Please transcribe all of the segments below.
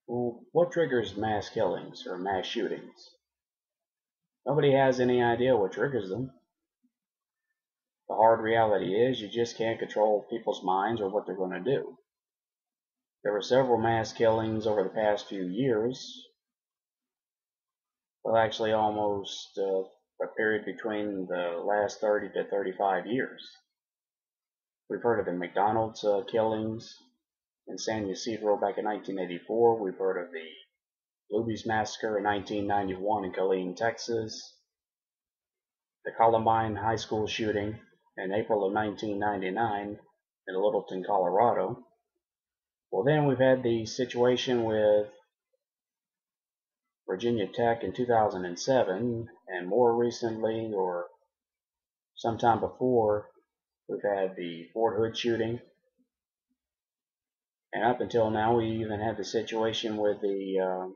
Well, what triggers mass killings or mass shootings? Nobody has any idea what triggers them. The hard reality is you just can't control people's minds or what they're going to do. There were several mass killings over the past few years. Well, actually almost a period between the last 30 to 35 years. We've heard of the McDonald's killings in San Ysidro back in 1984. We've heard of the Luby's Massacre in 1991 in Killeen, Texas. The Columbine High School shooting in April of 1999 in Littleton, Colorado. Well, then we've had the situation with Virginia Tech in 2007, and more recently, or sometime before, we've had the Fort Hood shooting. And up until now, we even had the situation with the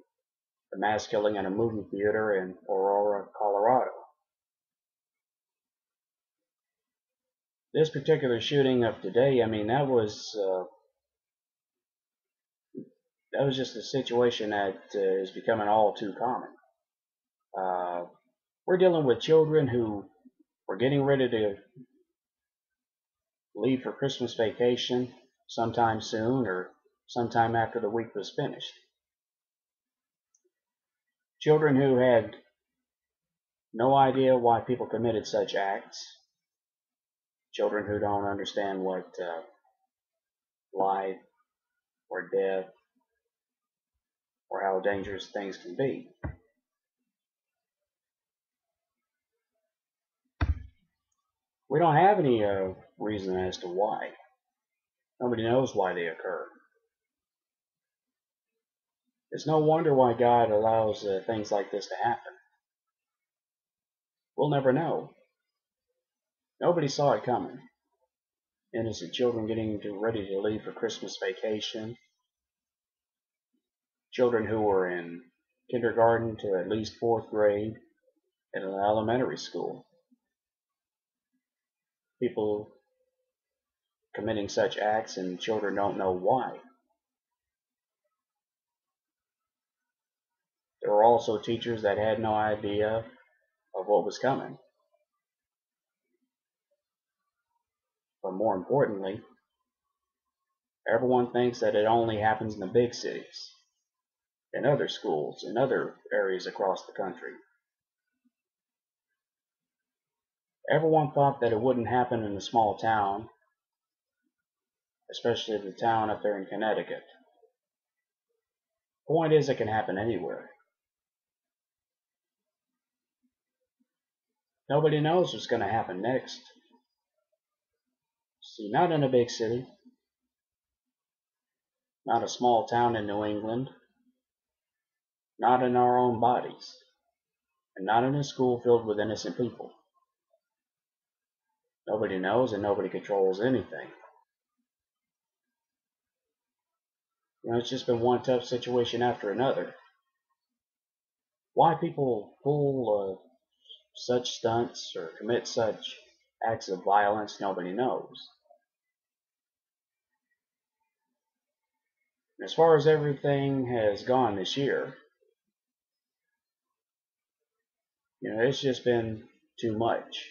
mass killing in a movie theater in Aurora, Colorado. This particular shooting of today, I mean, that was just a situation that is becoming all too common. We're dealing with children who were getting ready to leave for Christmas vacation sometime soon or sometime after the week was finished. Children who had no idea why people committed such acts. Children who don't understand what life or death or how dangerous things can be. We don't have any reason as to why. Nobody knows why they occur. It's no wonder why God allows things like this to happen. We'll never know. Nobody saw it coming. Innocent children getting ready to leave for Christmas vacation. Children who were in kindergarten to at least fourth grade in an elementary school. People committing such acts and children don't know why. There were also teachers that had no idea of what was coming. But more importantly, everyone thinks that it only happens in the big cities, in other schools, in other areas across the country. Everyone thought that it wouldn't happen in a small town, especially the town up there in Connecticut. The point is, it can happen anywhere. Nobody knows what's going to happen next. See, not in a big city, not a small town in New England, not in our own bodies, and not in a school filled with innocent people. Nobody knows and nobody controls anything. It's just been one tough situation after another. Why people pull such stunts or commit such acts of violence, nobody knows. As far as everything has gone this year, it's just been too much.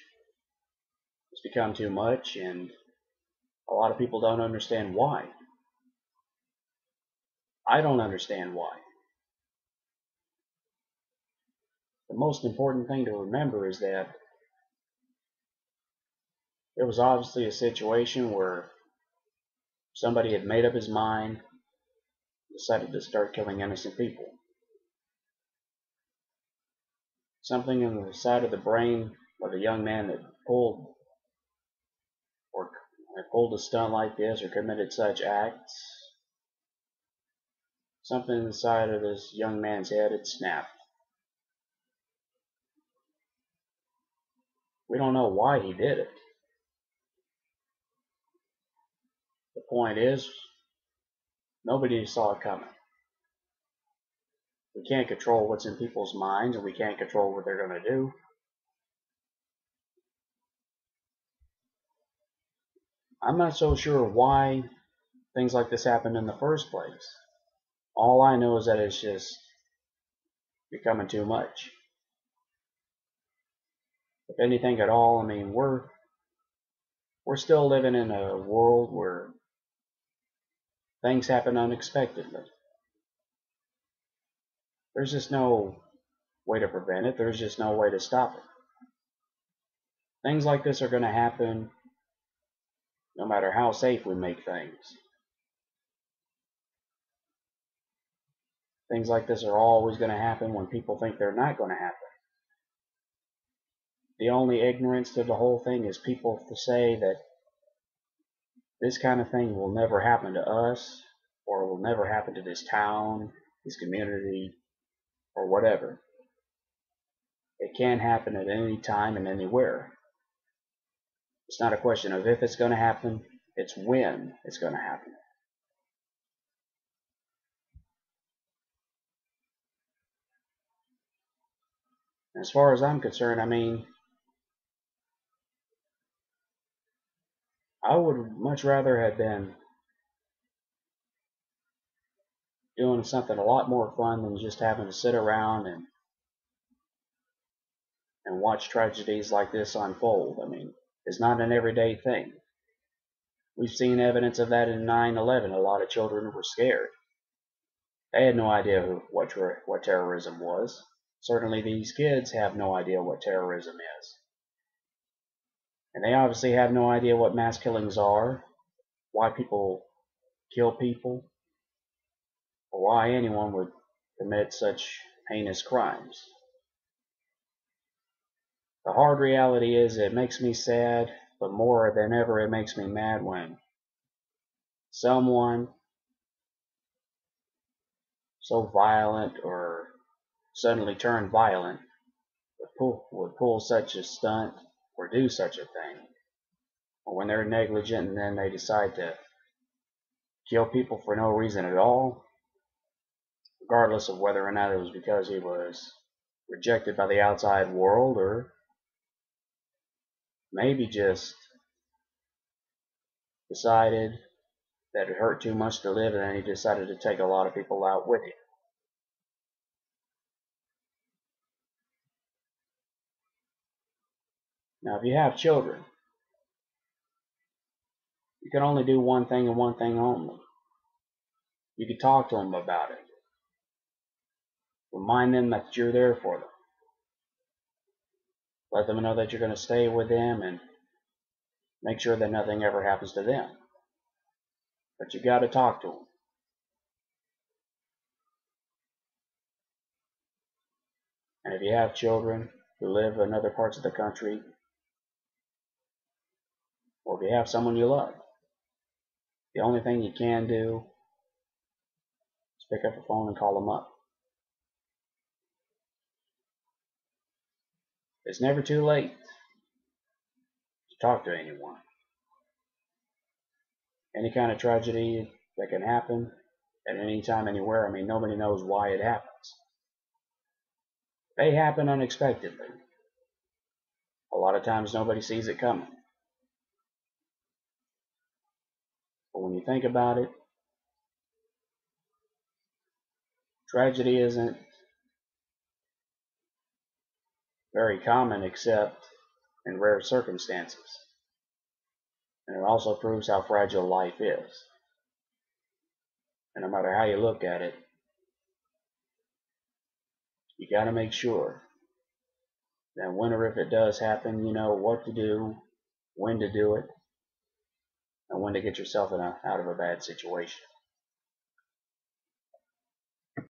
It's become too much, and a lot of people don't understand why. I don't understand why. The most important thing to remember is that there was obviously a situation where somebody had made up his mind, decided to start killing innocent people. Something in the side of the brain of a young man that pulled a stunt like this or committed such acts, something inside of this young man's head had snapped. We don't know why he did it. The point is, nobody saw it coming. We can't control what's in people's minds, and we can't control what they're going to do. I'm not so sure why things like this happen in the first place. All I know is that it's just becoming too much. If anything at all, I mean, we're still living in a world where things happen unexpectedly. There's just no way to prevent it. There's just no way to stop it. Things like this are going to happen no matter how safe we make things. Things like this are always going to happen when people think they're not going to happen. The only ignorance to the whole thing is people to say that this kind of thing will never happen to us, or will never happen to this town, this community, or whatever. It can happen at any time and anywhere. It's not a question of if it's going to happen, it's when it's going to happen. As far as I'm concerned, I mean, I would much rather have been doing something a lot more fun than just having to sit around and watch tragedies like this unfold. I mean, it's not an everyday thing. We've seen evidence of that in 9/11. A lot of children were scared. They had no idea what terrorism was. Certainly these kids have no idea what terrorism is. And they obviously have no idea what mass killings are, why people kill people, or why anyone would commit such heinous crimes. The hard reality is it makes me sad, but more than ever it makes me mad when someone so violent or suddenly turn violent would pull such a stunt or do such a thing. Or when they're negligent and then they decide to kill people for no reason at all, regardless of whether or not it was because he was rejected by the outside world or maybe just decided that it hurt too much to live and then he decided to take a lot of people out with him. Now, if you have children, you can only do one thing and one thing only. You can talk to them about it. Remind them that you're there for them. Let them know that you're going to stay with them and make sure that nothing ever happens to them. But you got to talk to them. And if you have children who live in other parts of the country, or if you have someone you love, the only thing you can do is pick up the phone and call them up. It's never too late to talk to anyone. Any kind of tragedy that can happen at any time, anywhere, I mean, nobody knows why it happens. They happen unexpectedly. A lot of times nobody sees it coming. But when you think about it, tragedy isn't very common except in rare circumstances. And it also proves how fragile life is. And no matter how you look at it, you got to make sure that when or if it does happen, you know what to do, when to do it, and when to get yourself out of a bad situation.